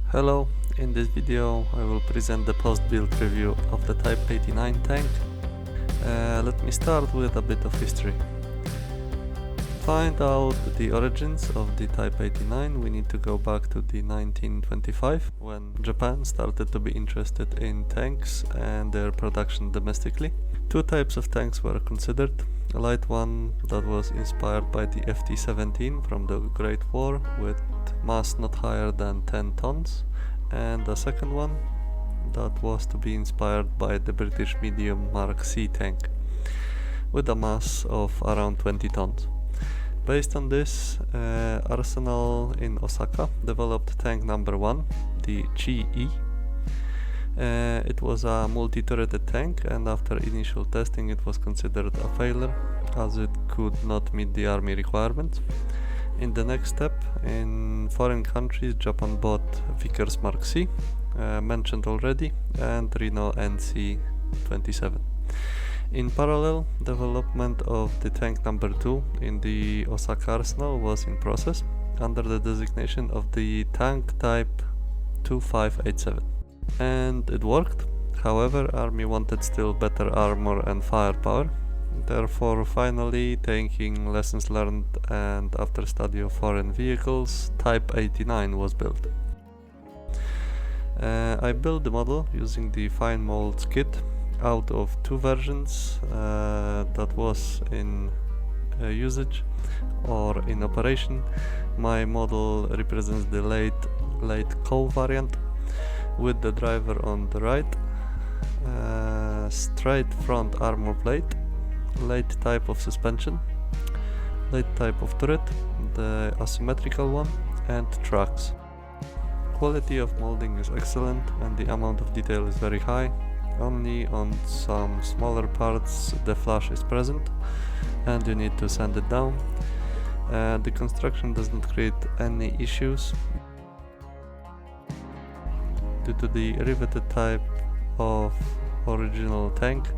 Hello, in this video I will present the post-build review of the Type 89 tank. Let me start with a bit of history. To find out the origins of the Type 89 we need to go back to the 1925 when Japan started to be interested in tanks and their production domestically. Two types of tanks were considered. A light one that was inspired by the FT-17 from the Great War with mass not higher than 10 tons, and a second one that was to be inspired by the British medium Mark C tank with a mass of around 20 tons. Based on this, Arsenal in Osaka developed tank number 1, the Chi-E. It was a multi-turreted tank, and after initial testing it was considered a failure as it could not meet the army requirements. In the next step, in foreign countries, Japan bought Vickers Mark C, mentioned already, and Reno NC-27. In parallel, development of the tank number 2 in the Osaka arsenal was in process under the designation of the tank type 2587. And it worked. However, army wanted still better armor and firepower. Therefore, finally, taking lessons learned and after study of foreign vehicles, Type 89 was built. I built the model using the fine molds kit out of two versions that was in usage or in operation. My model represents the late coal variant with the driver on the right, straight front armor plate, late type of suspension, late type of turret, the asymmetrical one, and tracks. Quality of molding is excellent and the amount of detail is very high. Only on some smaller parts the flash is present and you need to sand it down. The construction does not create any issues due to the riveted type of original tank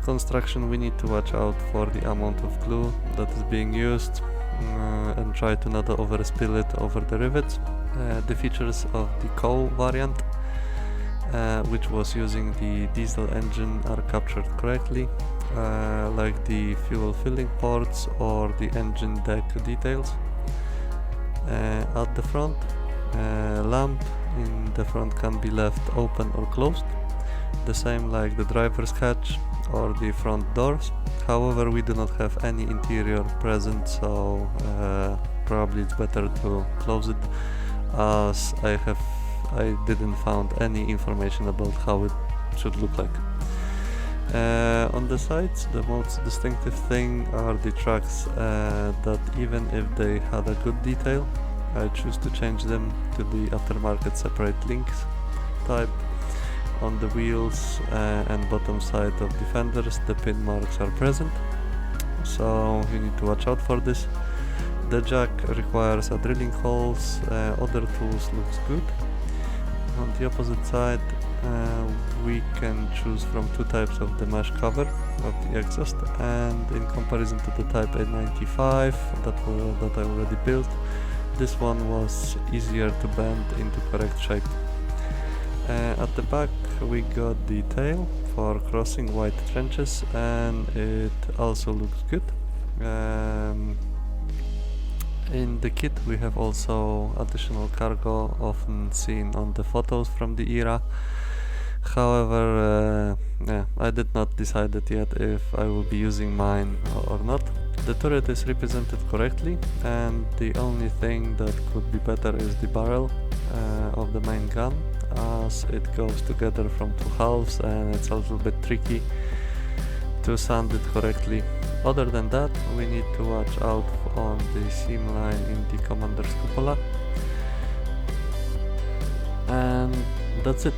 construction. We need to watch out for the amount of glue that is being used and try to not overspill it over the rivets. The features of the coal variant, which was using the diesel engine, are captured correctly, like the fuel filling ports or the engine deck details. At the front, lamp in the front can be left open or closed, the same like the driver's hatch or the front doors. However, we do not have any interior present, so probably it's better to close it, as I didn't found any information about how it should look like. On the sides, the most distinctive thing are the tracks that even if they had a good detail, I choose to change them to the aftermarket separate links type. On the wheels and bottom side of the fenders the pin marks are present, so you need to watch out for this. The jack requires a drilling holes, other tools looks good. On the opposite side we can choose from two types of the mesh cover of the exhaust, and in comparison to the Type 895 that I already built, this one was easier to bend into correct shape. At the back we got the tail for crossing wide trenches and it also looks good. In the kit we have also additional cargo often seen on the photos from the era. However, I did not decide yet if I will be using mine or not. The turret is represented correctly, and the only thing that could be better is the barrel of the main gun, as it goes together from two halves and it's a little bit tricky to sand it correctly. Other than that, we need to watch out on the seam line in the commander's cupola, and that's it.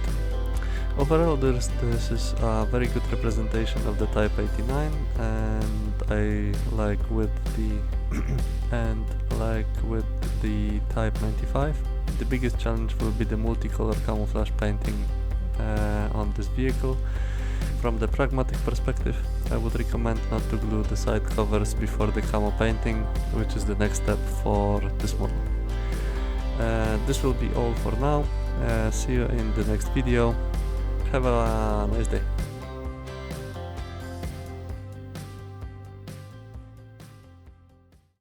Overall, this is a very good representation of the Type 89, and I like with the Type 95. The biggest challenge will be the multicolor camouflage painting on this vehicle. From the pragmatic perspective, I would recommend not to glue the side covers before the camo painting, which is the next step for this model. This will be all for now. See you in the next video. Have a nice day.